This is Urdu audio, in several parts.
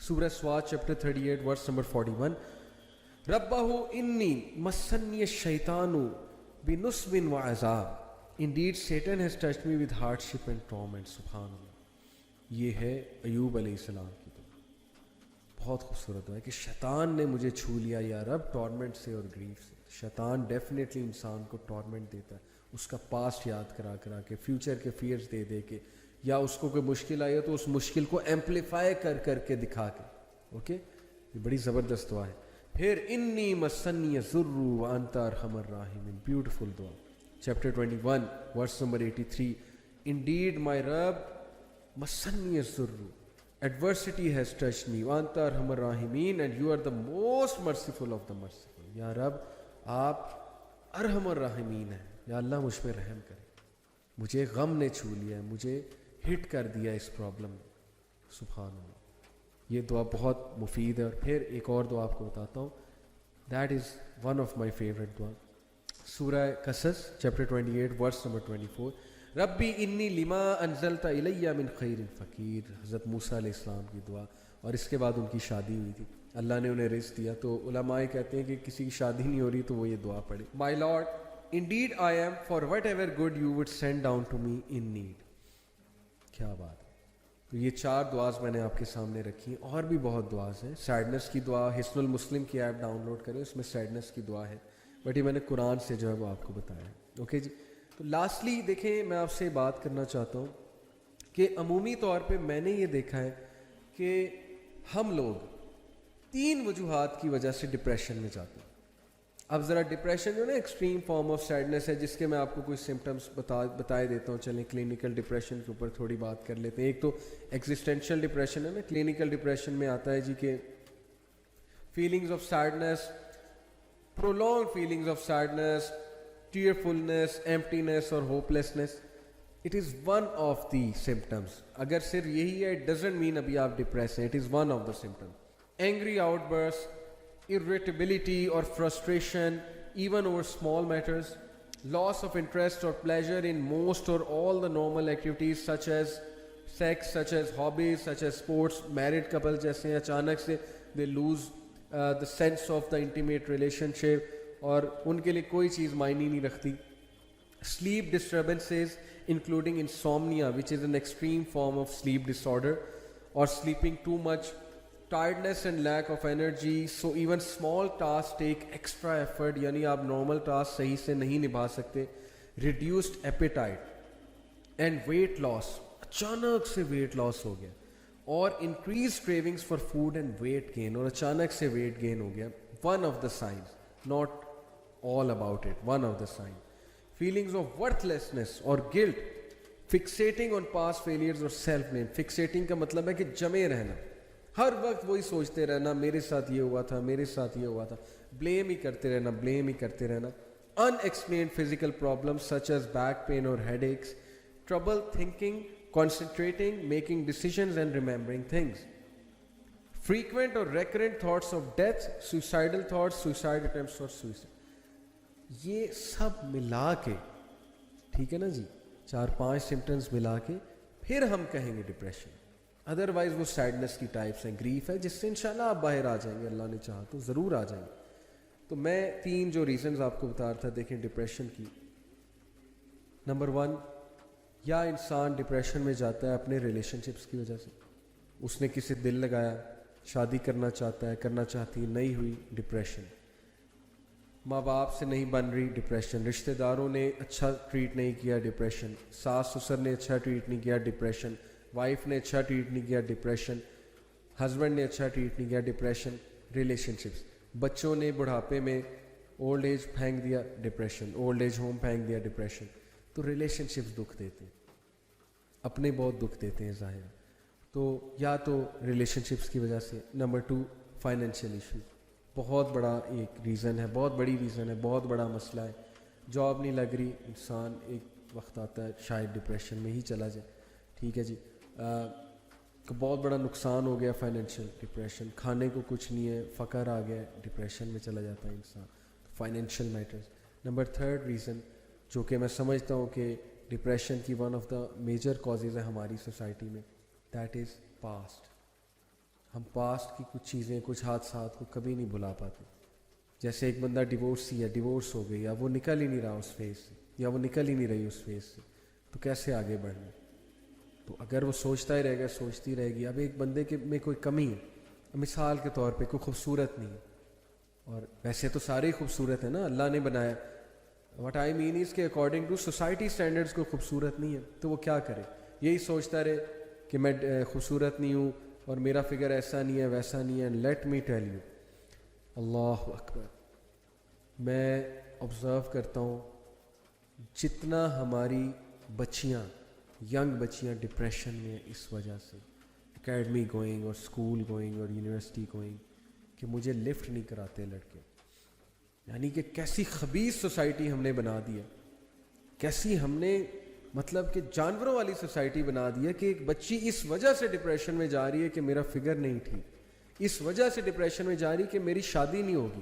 Surah Swat chapter 38 verse number 41. Rabbahu inni massani ash-shaytanu binusbin wa azab. Indeed Satan has touched me with hardship and torment. Subhanallah. یہ ہے ایوب علیہ السلام کی دعا. بہت خوبصورت دعا ہے کہ شیطان نے مجھے چھو لیا یا رب ٹورمنٹ سے اور گریف سے. شیطان ڈیفینیٹلی انسان کو ٹورمنٹ دیتا ہے, اس کا پاسٹ یاد کرا کرا کے, فیوچر کے فیئرز دے دے کے, یا اس کو کوئی مشکل آئی ہو تو اس مشکل کو ایمپلیفائی کر کر کے دکھا کے. اوکے, یہ بڑی زبردست دعا ہے. پھر انی مسنی الضر وانت ارحم الراحمین, بیوٹیفل دعا. Chapter 21 verse number 83. Indeed my رب مسنی الضر, adversity has touched me, وانت ارحم الراحمین, and you are the most merciful of the merciful. یا رب آپ ارحم الراحمین ہیں, یا اللہ مجھ پہ رحم کرے, مجھے غم نے چھو لیا, مجھے ہٹ کر دیا اس پرابلم میں. سبحان اللہ, یہ دعا بہت مفید ہے. اور پھر ایک اور دعا آپ کو بتاتا ہوں, that is one of my favourite دعا. سورہ قصص چیپٹر 28 ورس نمبر 24. ربی انی لما انزلت الی من خیر فقیر. حضرت موسیٰ علیہ السلام کی دعا, اور اس کے بعد ان کی شادی ہوئی تھی, اللہ نے انہیں رزق دیا. تو علماء کہتے ہیں کہ کسی کی شادی نہیں ہو رہی تو وہ یہ دعا پڑھے, مائی lord indeed I am for whatever good you would send down to me in need. کیا بات ہے. تو یہ 4 دعاز میں نے آپ کے سامنے رکھی ہیں, اور بھی بہت دعاز ہیں. سیڈنس کی دعا, حصن المسلم کی ایپ ڈاؤن لوڈ کریں, اس میں سیڈنس کی دعا ہے, بٹ یہ میں نے قرآن سے جو ہے وہ آپ کو بتایا ہے. اوکے جی. تو لاسٹلی دیکھیں, میں آپ سے بات کرنا چاہتا ہوں کہ عمومی طور پہ میں نے یہ دیکھا ہے کہ ہم لوگ 3 وجوہات کی وجہ سے ڈپریشن میں جاتے ہیں. اب ذرا ڈپریشن جو نا ایکسٹریم فارم آف سیڈنس ہے, جس کے میں آپ کو کچھ سمٹمس بتائے دیتا ہوں. چلیں کلینکل ڈپریشن کے اوپر تھوڑی بات کر لیتے ہیں. ایک تو ایگزسٹینشیل ڈپریشن ہے نا. کلینکل ڈپریشن میں آتا ہے جی کہ feelings of sadness, prolonged feelings of sadness, tearfulness, emptiness اور hopelessness. It is one of the symptoms. اگر صرف یہی ہے, it doesn't mean ابھی آپ ڈپریس ہیں. It is one of the symptoms. Angry outbursts, irritability or frustration even over small matters, loss of interest or pleasure in most or all the normal activities such as sex, such as hobbies, such as sports. Married couple جیسے اچانک سے they lose the sense of the intimate relationship, اور ان کے لیے کوئی چیز معنی نہیں رکھتی. Sleep disturbances including insomnia, which is an extreme form of sleep disorder, or sleeping too much, tiredness and lack of energy, so even small tasks take extra effort, یعنی آپ normal tasks صحیح سے نہیں نبھا سکتے. Reduced appetite and weight loss, اچانک سے weight loss ہو گیا, اور increased cravings for food and weight gain, اور اچانک سے weight gain ہو گیا. One of the signs, not all about it, one of the signs. Feelings of worthlessness or guilt, fixating on past failures or self-blame. Fixating کا مطلب ہے کہ جمے رہنا, ہر وقت وہی سوچتے رہنا, میرے ساتھ یہ ہوا تھا, میرے ساتھ یہ ہوا تھا, blame ہی کرتے رہنا, blame ہی کرتے رہنا. Unexplained physical problems such as back pain or headaches, trouble thinking, concentrating, making decisions and remembering things. Frequent or recurrent thoughts of death, suicidal thoughts, suicide attempts or suicide. یہ سب ملا کے, ٹھیک ہے نا جی, 4-5 سمٹمز ملا کے پھر ہم کہیں گے ڈپریشن. ادروائز وہ سیڈنس کی ٹائپس ہیں, گریف ہے, جس سے انشاءاللہ آپ باہر آ جائیں گے, اللہ نے چاہا تو ضرور آ جائیں گے. تو میں 3 جو ریزنز آپ کو بتا رہا تھا, دیکھیں ڈپریشن کی. نمبر 1, یا انسان ڈپریشن میں جاتا ہے اپنے ریلیشن شپس کی وجہ سے. اس نے کسی دل لگایا, شادی کرنا چاہتا ہے, کرنا چاہتی, نہیں ہوئی, ڈپریشن. ماں باپ سے نہیں بن رہی, ڈپریشن. رشتہ داروں نے اچھا ٹریٹ نہیں کیا, ڈپریشن. ساس سسر نے اچھا ٹریٹ نہیں کیا, ڈپریشن. وائف نے اچھا ٹریٹ نہیں کیا, ڈپریشن. ہسبینڈ نے اچھا ٹریٹ نہیں کیا, ڈپریشن. ریلیشن شپس, بچوں نے بڑھاپے میں اولڈ ایج پھینک دیا, ڈپریشن. اولڈ ایج ہوم پھینک دیا, ڈپریشن. تو ریلیشن شپس دکھ دیتے ہیں, اپنے بہت دکھ دیتے ہیں ظاہر. تو یا تو ریلیشن شپس کی وجہ سے. نمبر 2, فائنینشیل ایشو, بہت بڑا ایک ریزن ہے, بہت بڑی ریزن ہے, بہت بڑا مسئلہ ہے. جاب نہیں لگ رہی, انسان ایک وقت آتا ہے شاید ڈپریشن میں ہی چلا جائے, ٹھیک ہے جی. بہت بڑا نقصان ہو گیا, فائنینشیل ڈپریشن. کھانے کو کچھ نہیں ہے, فقر آ گیا, ڈپریشن میں چلا جاتا ہے انسان. Financial matters. نمبر 3 ریزن جو کہ میں سمجھتا ہوں کہ ڈپریشن کی one of the major causes ہے ہماری سوسائٹی میں, دیٹ از پاسٹ. ہم پاسٹ کی کچھ چیزیں کچھ حادثات کو کبھی نہیں بھلا پاتے. جیسے ایک بندہ ڈیورس ہو گئی یا وہ نکل ہی نہیں رہا اس فیز سے یا وہ نکل ہی نہیں رہی اس فیز سے, تو کیسے آگے بڑھنا؟ تو اگر وہ سوچتا ہی رہے گا سوچتی رہے گی. اب ایک بندے کے میں کوئی کمی ہے, مثال کے طور پہ کوئی خوبصورت نہیں ہے, اور ویسے تو سارے ہی خوبصورت ہیں نا, اللہ نے بنایا. واٹ آئی مین از کہ اکارڈنگ ٹو سوسائٹی اسٹینڈرڈس کو خوبصورت نہیں ہے, تو وہ کیا کرے؟ یہی سوچتا رہے کہ میں خوبصورت نہیں ہوں اور میرا فگر ایسا نہیں ہے ویسا نہیں ہے. لیٹ می ٹیل یو, اللہ اکبر, میں آبزرو کرتا ہوں جتنا ہماری بچیاں ینگ بچیاں ڈپریشن میں اس وجہ سے اکیڈمی گوئنگ اور اسکول گوئنگ اور یونیورسٹی گوئنگ کہ مجھے لفٹ نہیں کراتے لڑکے. یعنی کہ کیسی خبیث سوسائٹی ہم نے بنا دی ہے, کیسی ہم نے مطلب کہ جانوروں والی سوسائٹی بنا دی ہے کہ ایک بچی اس وجہ سے ڈپریشن میں جا رہی ہے کہ میرا فگر نہیں ٹھیک, اس وجہ سے ڈپریشن میں جا رہی ہے کہ میری شادی نہیں ہوگی,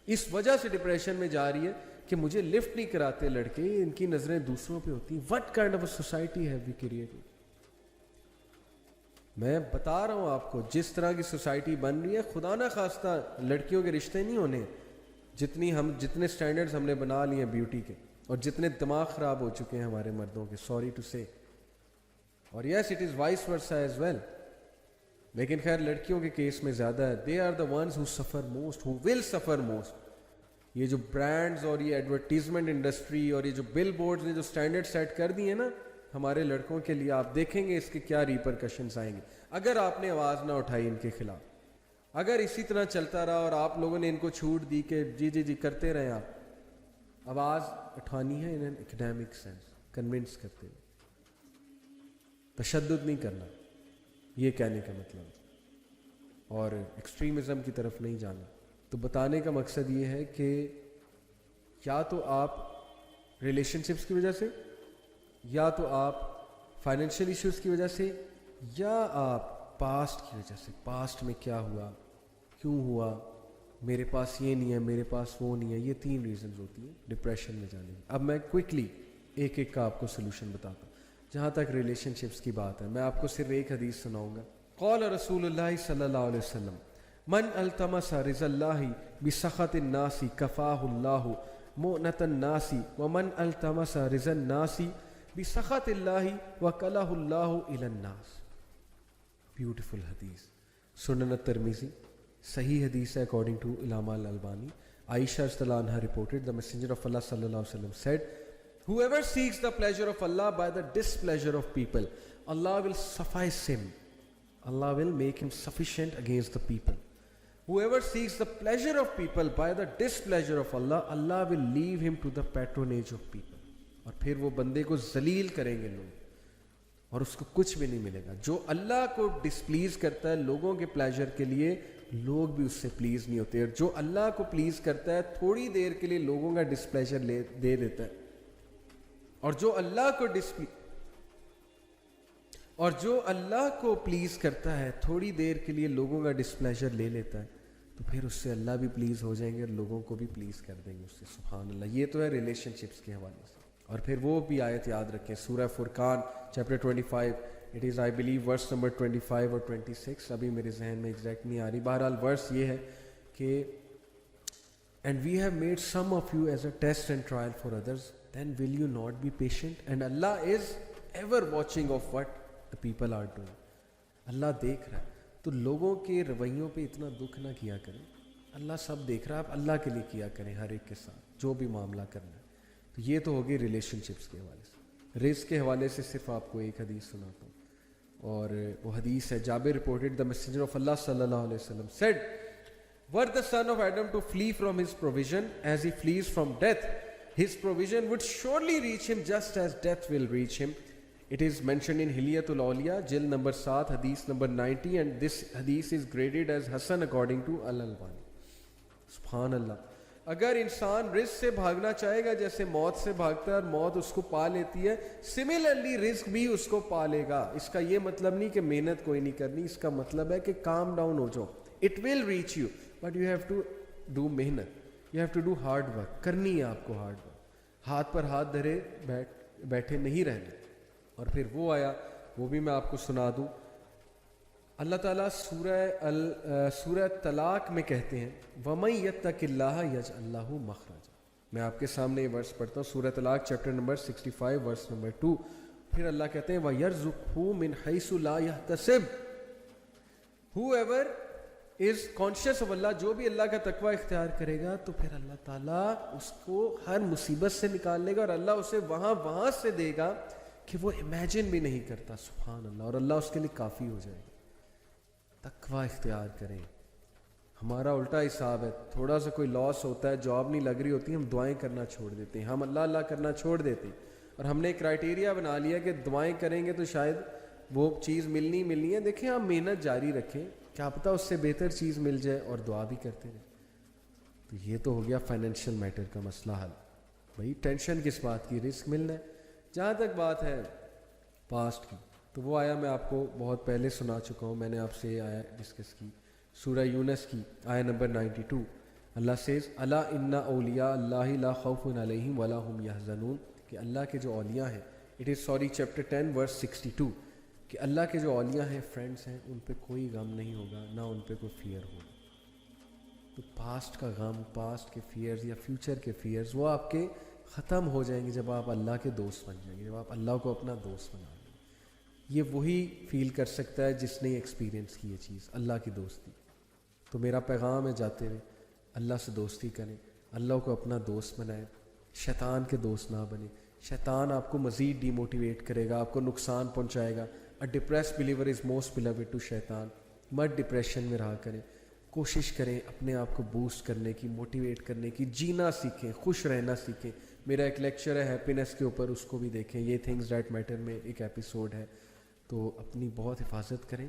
اس وجہ سے ڈپریشن میں جا رہی ہے کہ مجھے لفٹ نہیں کراتے لڑکے, ان کی نظریں دوسروں پہ ہوتی ہیں. What kind of a society have we created? میں بتا رہا ہوں آپ کو جس طرح کی سوسائٹی بن رہی ہے, خدا نہ خواستہ لڑکیوں کے رشتے نہیں ہونے جتنے سٹینڈرڈز ہم نے بنا لیے ہیں بیوٹی کے, اور جتنے دماغ خراب ہو چکے ہیں ہمارے مردوں کے, سوری ٹو سے. اور yes it is vice versa as well, لیکن خیر لڑکیوں کے کیس میں زیادہ ہے. They are the ones who سفر موسٹ, ہو ول سفر موسٹ. یہ جو برانڈز اور یہ ایڈورٹیزمنٹ انڈسٹری اور یہ جو بل بورڈز نے جو سٹینڈرڈ سیٹ کر دیے نا ہمارے لڑکوں کے لیے, آپ دیکھیں گے اس کے کیا ریپرکشنز آئیں گے اگر آپ نے آواز نہ اٹھائی ان کے خلاف. اگر اسی طرح چلتا رہا اور آپ لوگوں نے ان کو چھوٹ دی کہ جی کرتے رہیں, آپ آواز اٹھانی ہے in an academic sense, convince کرتے ہوئے, تشدد نہیں کرنا, یہ کہنے کا مطلب, اور ایکسٹریمزم کی طرف نہیں جانا. تو بتانے کا مقصد یہ ہے کہ یا تو آپ ریلیشن شپس کی وجہ سے, یا تو آپ فائنینشیل ایشوز کی وجہ سے, یا آپ پاسٹ کی وجہ سے, پاسٹ میں کیا ہوا, کیوں ہوا, میرے پاس یہ نہیں ہے, میرے پاس وہ نہیں ہے. یہ 3 ریزنز ہوتی ہیں ڈپریشن میں جانے کی. اب میں کوئکلی ایک کا آپ کو سلوشن بتاتا ہوں. جہاں تک ریلیشن شپس کی بات ہے, میں آپ کو صرف ایک حدیث سناؤں گا. قال رسول اللہ صلی اللہ علیہ وسلم من التمس رضا اللہ بسخط الناس کفاہ اللہ مؤنۃ الناس ومن التمس رضا الناس بسخط اللہ وکلہ اللہ الی الناس. بیوٹیفل حدیث, سنن الترمذی, صحیح حدیث ہے اکارڈنگ ٹو علامہ الالبانی. عائشہ رضی اللہ عنہا reported the messenger of Allah صلی اللہ علیہ وسلم said whoever seeks the pleasure of Allah by the displeasure of people, Allah will suffice him. Allah will make him sufficient against the people. Whoever seeks the pleasure of people by the displeasure of Allah, Allah will leave him to the patronage of people. اور پھر وہ بندے کو ذلیل کریں گے لوگ اور اس کو کچھ بھی نہیں ملے گا. جو اللہ کو ڈسپلیز کرتا ہے لوگوں کے پلیجر کے لیے, لوگ بھی اس سے پلیز نہیں ہوتے. اور جو اللہ کو پلیز کرتا ہے تھوڑی دیر کے لیے لوگوں کا ڈسپلیجر دے دیتا ہے. اور جو اللہ کو پلیز کرتا ہے تھوڑی دیر کے لیے لوگوں کا ڈسپلیجر لے لیتا ہے, تو پھر اس سے اللہ بھی پلیز ہو جائیں گے اور لوگوں کو بھی پلیز کر دیں گے اس سے. سبحان اللہ. یہ تو ہے ریلیشن شپس کے حوالے سے. اور پھر وہ بھی آیت یاد رکھیں, Surah Furqan chapter 25, it is I believe verse number 25 اور 26, ابھی میرے ذہن میں ایگزیکٹ نہیں آ رہی. بہرحال ورس یہ ہے کہ and we have made some of you as a test and trial for others then will you not be patient and Allah is ever watching of what the people are doing. Allah دیکھ رہا ہے, تو لوگوں کے رویوں پہ اتنا دکھ نہ کیا کریں. اللہ سب دیکھ رہا ہے, آپ اللہ کے لیے کیا کریں ہر ایک کے ساتھ جو بھی معاملہ کرنا ہے. تو یہ تو ہوگی ریلیشن شپس کے حوالے سے. رزق کے حوالے سے صرف آپ کو ایک حدیث سناتا ہوں, اور وہ حدیث ہے جابر reported the messenger of Allah صلی اللہ علیہ وسلم said were the son of Adam to flee from his provision as he flees from death, his provision would surely reach him just as death will reach him. It is mentioned in Hilyatul Awliya, Jil number 7, hadith number 90, and this hadith is graded as Hasan according to Al-Albani. سبحان اللہ. اگر انسان رزق سے بھاگنا چاہے گا جیسے موت سے بھاگتا ہے اور موت اس کو پا لیتی ہے, سملرلی رزق بھی اس کو پا لے گا. اس کا یہ مطلب نہیں کہ محنت کوئی نہیں کرنی, اس کا مطلب ہے کہ کام ڈاؤن ہو جاؤ. It will reach you, but you have to do محنت, you have to do hard work. کرنی ہے آپ کو hard work. ہاتھ پر ہاتھ دھرے بیٹھے نہیں رہنا. اور پھر وہ آیا, وہ بھی میں آپ کو سنا دوں. اللہ تعالیٰ سورہ طلاق میں کہتے ہیں وَمَن يَتَّقِ اللَّهَ يَجْعَل لَّهُ مَخْرَجًا. میں آپ کے سامنے یہ ورس پڑھتا ہوں، سورہ طلاق چیپٹر نمبر 65 ورس نمبر 2. پھر اللہ کہتے ہیں وَيَرْزُقْهُ مِنْ حَيْثُ لَا يَحْتَسِبُ. whoever is conscious of اللہ، جو بھی اللہ کا تقوی اختیار کرے گا تو پھر اللہ تعالیٰ اس کو ہر مصیبت سے نکال لے گا، اور اللہ اسے وہاں سے دے گا کہ وہ امیجن بھی نہیں کرتا. سبحان اللہ. اور اللہ اس کے لیے کافی ہو جائے گا. تقوی اختیار کریں. ہمارا الٹا حساب ہے، تھوڑا سا کوئی لاس ہوتا ہے، جاب نہیں لگ رہی ہوتی، ہم دعائیں کرنا چھوڑ دیتے ہیں، ہم اللہ کرنا چھوڑ دیتے ہیں، اور ہم نے کرائٹیریا بنا لیا کہ دعائیں کریں گے تو شاید وہ چیز ملنی ہے. دیکھیں آپ محنت جاری رکھیں، کیا پتہ اس سے بہتر چیز مل جائے، اور دعا بھی کرتے رہیں. تو یہ تو ہو گیا فائنینشیل میٹر کا مسئلہ حل. بھائی ٹینشن کس بات کی، رزق ملنا ہے. جہاں تک بات ہے پاسٹ کی، تو وہ آیا میں آپ کو بہت پہلے سنا چکا ہوں، میں نے آپ سے یہ آیا ڈسکس کی، سورہ یونس کی آیا نمبر 92. اللہ سیز الا ان اولیاء اللہ لا خوف علیہم ولا هم یحزنون، کہ اللہ کے جو اولیاء ہیں، اٹ از چیپٹر 10 ورس 62، کہ اللہ کے جو اولیاء ہیں، فرینڈس ہیں، ان پہ کوئی غم نہیں ہوگا، نہ ان پہ کوئی فیئر ہوگا. تو پاسٹ کا غم، پاسٹ کے فیئرز یا فیوچر کے فیئرز، وہ آپ کے ختم ہو جائیں گے جب آپ اللہ کے دوست بن جائیں گے، جب آپ اللہ کو اپنا دوست بنا لیں گے. یہ وہی فیل کر سکتا ہے جس نے ایکسپیرینس کی یہ چیز، اللہ کی دوستی. تو میرا پیغام ہے جاتے ہوئے، اللہ سے دوستی کریں، اللہ کو اپنا دوست بنائیں، شیطان کے دوست نہ بنیں. شیطان آپ کو مزید ڈی موٹیویٹ کرے گا، آپ کو نقصان پہنچائے گا. A depressed believer is most beloved to شیطان. مت ڈپریشن میں رہا کریں، کوشش کریں اپنے آپ کو بوسٹ کرنے کی، موٹیویٹ کرنے کی، جینا سیکھیں، خوش رہنا سیکھیں. میرا ایک لیکچر ہے ہیپینس کے اوپر، اس کو بھی دیکھیں. یہ تھنگز دیٹ میٹر میں ایک ایپیسوڈ ہے. تو اپنی بہت حفاظت کریں.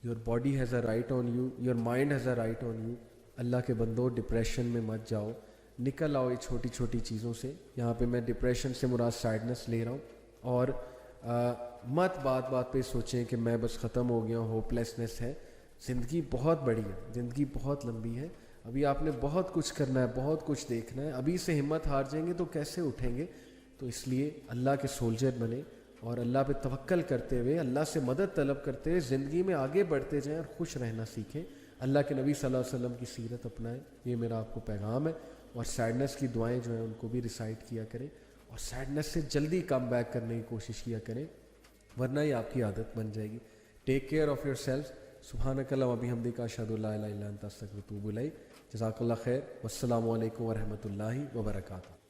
Your body has a right on you, your mind has a right on you. Allah کے بندو ڈپریشن میں مت جاؤ، نکل آؤ یہ چھوٹی چھوٹی چیزوں سے. یہاں پہ میں ڈپریشن سے مراد سیڈنس لے رہا ہوں. اور مت بات پہ سوچیں کہ میں بس ختم ہو گیا ہوں، ہوپ لیسنس ہے. زندگی بہت بڑی ہے، زندگی بہت لمبی ہے. ابھی آپ نے بہت کچھ کرنا ہے، بہت کچھ دیکھنا ہے. ابھی سے ہمت ہار جائیں گے تو کیسے اٹھیں گے؟ تو اس لیے اللہ کے سولجر بنیں، اور اللہ پہ توکل کرتے ہوئے، اللہ سے مدد طلب کرتے ہوئے زندگی میں آگے بڑھتے جائیں اور خوش رہنا سیکھیں. اللہ کے نبی صلی اللہ علیہ وسلم کی سیرت اپنائیں. یہ میرا آپ کو پیغام ہے. اور سیڈنس کی دعائیں جو ہیں ان کو بھی ریسائٹ کیا کریں، اور سیڈنس سے جلدی کم بیک کرنے کی کوشش کیا کریں، ورنہ یہ آپ کی عادت بن جائے گی. Take care of your self. سبحانک اللہم و بحمدک، اشہد ان لا الہ الا انت، استغفرک و اتوب الیک. جزاک اللہ خیر. والسلام علیکم ورحمۃ اللہ وبرکاتہ.